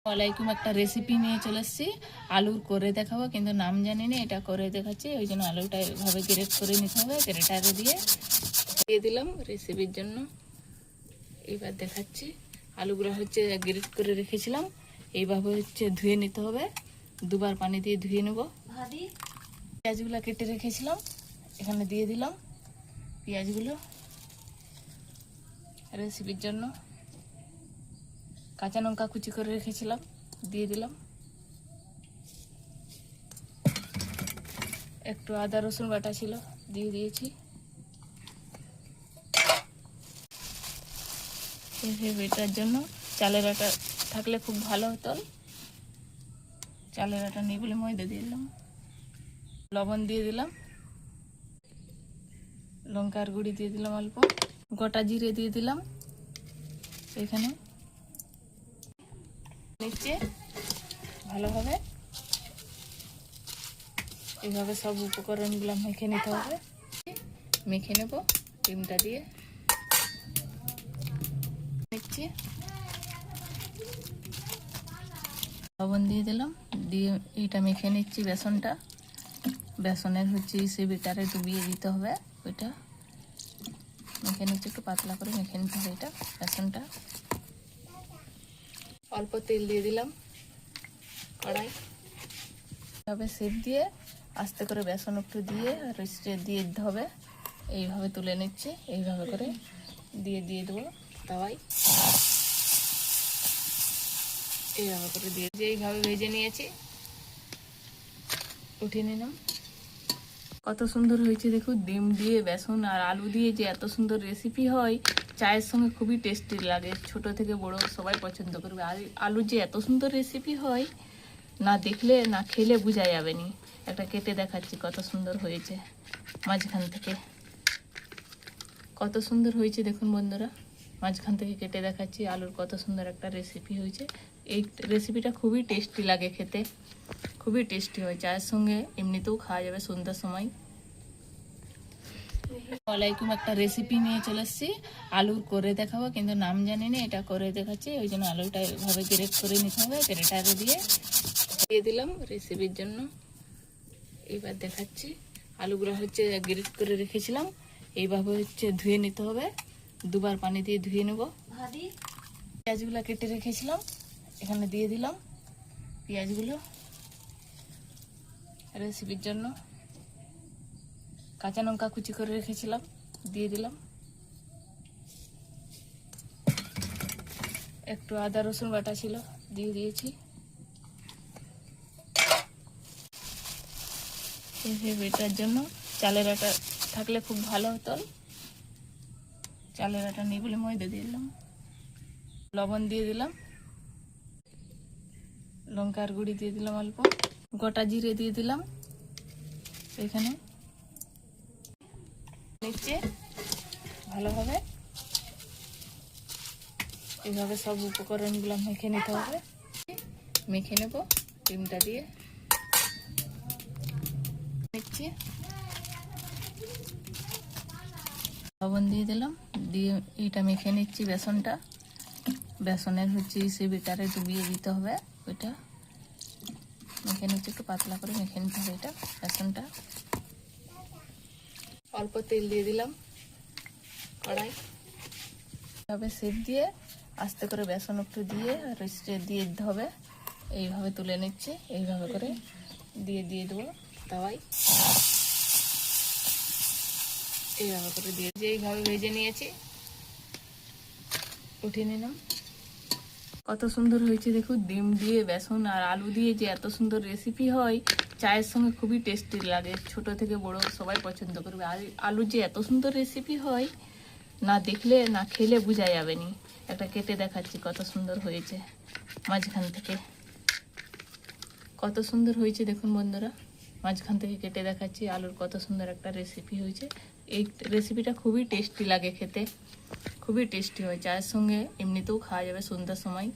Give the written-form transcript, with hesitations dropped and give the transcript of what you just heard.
ওয়ালাইকুম একটা রেসিপি নিয়ে চলে এসেছি। আলুর করে দেখাবো, কিন্তু নাম জানি না, এটা করে দেখাচ্ছি। ওই জন্য আলুটা এভাবে গ্রেট করে নিতে হবে। গ্রেটারে দিয়ে দিলাম রেসিপির জন্য। এইবার দেখাচ্ছি। আলুগুলো হচ্ছে গ্রেট করে রেখেছিলাম, এইভাবে হচ্ছে ধুয়ে নিতে হবে। দুবার পানি দিয়ে ধুয়ে নেব। পেঁয়াজগুলো কেটে রেখেছিলাম, এখানে দিয়ে দিলাম পেঁয়াজগুলো রেসিপির জন্য। কাঁচা লঙ্কা কুচি করে রেখেছিলাম, দিয়ে দিলাম। একটু আদা রসুন বাটা ছিল, দিয়ে দিয়েছি। এটার জন্য চালের আটা থাকলে খুব ভালো হতো। চালের আটা নেই বলে ময়দা দিয়ে দিলাম। লবণ দিয়ে দিলাম, লঙ্কার গুঁড়ি দিয়ে দিলাম অল্প, গোটা জিরে দিয়ে দিলাম। এখানে নিচে ভালোভাবে এইভাবে সব উপকরণগুলো মেখে নিতে হবে। মেখে নেব ডিমটা দিয়ে। নিচ্ছি, লবণ দিয়ে দিলাম, দিয়ে এইটা মেখে নিচ্ছি। বেসনটা, বেসনের হচ্ছে সে বেটারে ডুবিয়ে দিতে হবে। ওইটা মেখে নিচ্ছি, একটু পাতলা করে মেখে নিতে হবে এটা বেসনটা। অল্প তেল দিয়ে দিলাম কড়াই, এভাবে শেপ দিয়ে আস্তে করে বেসন একটু দিয়ে রেস্টে দিয়ে দিতে হবে। এইভাবে তুলে নিচ্ছি, এইভাবে করে দিয়ে দেবো তাওয়ায়। এইভাবে করে দিয়ে এইভাবে ভেজে নিয়েছি, উঠিয়ে নিলাম। কত সুন্দর হয়েছে দেখুন। ডিম দিয়ে বেসন আর আলু দিয়ে যে এত সুন্দর রেসিপি হয়, চায়ের সঙ্গে খুবই টেস্টি লাগে। ছোট থেকে বড় সবাই পছন্দ করবে। আর আলু যে এত সুন্দর রেসিপি হয়, না দেখলে না খেলে বোঝা যাবে নি। একটা কেটে দেখাচ্ছি কত সুন্দর হয়েছে। মাঝখান থেকে কত সুন্দর হয়েছে দেখুন বন্ধুরা। মাঝখান থেকে কেটে দেখাচ্ছি আলুর কত সুন্দর একটা রেসিপি হয়েছে। এই রেসিপিটা খুবই টেস্টি লাগে খেতে, খুবই টেস্টি হয়। চায়ের সঙ্গে এমনিতেও খাওয়া যাবে সন্ধ্যার সময়। ওয়ালাইকুম একটা রেসিপি নিয়ে চলে এসেছি। আলুর করে দেখাবো, কিন্তু নাম জানি না, এটা করে দেখাচ্ছি। ওই জন্য আলুটা এভাবে গ্রেট করে নিতে হবে। গ্রেটারে দিয়ে দিলাম রেসিপির জন্য। এইবার দেখাচ্ছি। আলুগুলো হচ্ছে গ্রেট করে রেখেছিলাম, এইভাবে হচ্ছে ধুয়ে নিতে হবে। দুবার পানি দিয়ে ধুয়ে নেব। পেঁয়াজগুলো কেটে রেখেছিলাম, এখানে দিয়ে দিলাম পেঁয়াজগুলো রেসিপির জন্য। কাঁচা লঙ্কা কুচি করে রেখেছিলাম, দিয়ে দিলাম। একটু আদা রসুন বাটা ছিল, দিয়ে দিয়েছি। এটার জন্য চালের আটা থাকলে খুব ভালো হতো। চালের আটা নেই বলে ময়দা দিয়ে দিলাম। লবণ দিয়ে দিলাম, লঙ্কার গুঁড়ি দিয়ে দিলাম অল্প, গোটা জিরে দিয়ে দিলাম। এখানে নিচে ভালোভাবে এইভাবে সব উপকরণগুলো মেখে নিতে হবে। মেখে নেব ডিমটা দিয়ে। নিচ্ছি, লবণ দিয়ে দিলাম, দিয়ে এইটা মেখে নিচ্ছি বেসনটা। বেসনের হচ্ছে সে বেটারে ডুবিয়ে দিতে হবে। ওইটা মেখে নিচ্ছি, একটু পাতলা করে মেখে নিতে হবে এটা বেসনটা। অল্প তেল দিয়ে দিলাম কড়াই, এভাবে শেপ দিয়ে আস্তে করে বেসন একটু দিয়ে রেস্টে দিয়ে দিতে হবে। এইভাবে তুলে নিচ্ছি, এইভাবে করে দিয়ে দেবো তাওয়ায়। এইভাবে করে দিয়ে এইভাবে ভেজে নিয়েছি, উঠিয়ে নিলাম। কত সুন্দর হয়েছে দেখুন। ডিম দিয়ে বেসন আর আলু দিয়ে যে এত সুন্দর রেসিপি হয়, চায়ের সঙ্গে খুবই টেস্টি লাগে। ছোট থেকে বড় সবাই পছন্দ করবে। আর আলু যে এত সুন্দর রেসিপি হয়, না দেখলে না খেলে বোঝা যাবে নি। একটা কেটে দেখাচ্ছি কত সুন্দর হয়েছে। মাঝখান থেকে কত সুন্দর হয়েছে দেখুন বন্ধুরা। মাঝখান থেকে কেটে দেখাচ্ছি আলুর কত সুন্দর একটা রেসিপি হয়েছে। এই রেসিপিটা খুবই টেস্টি লাগে খেতে, খুবই টেস্টি হয়। চায়ের সঙ্গে এমনিতেও খাওয়া যাবে সন্ধ্যার সময়।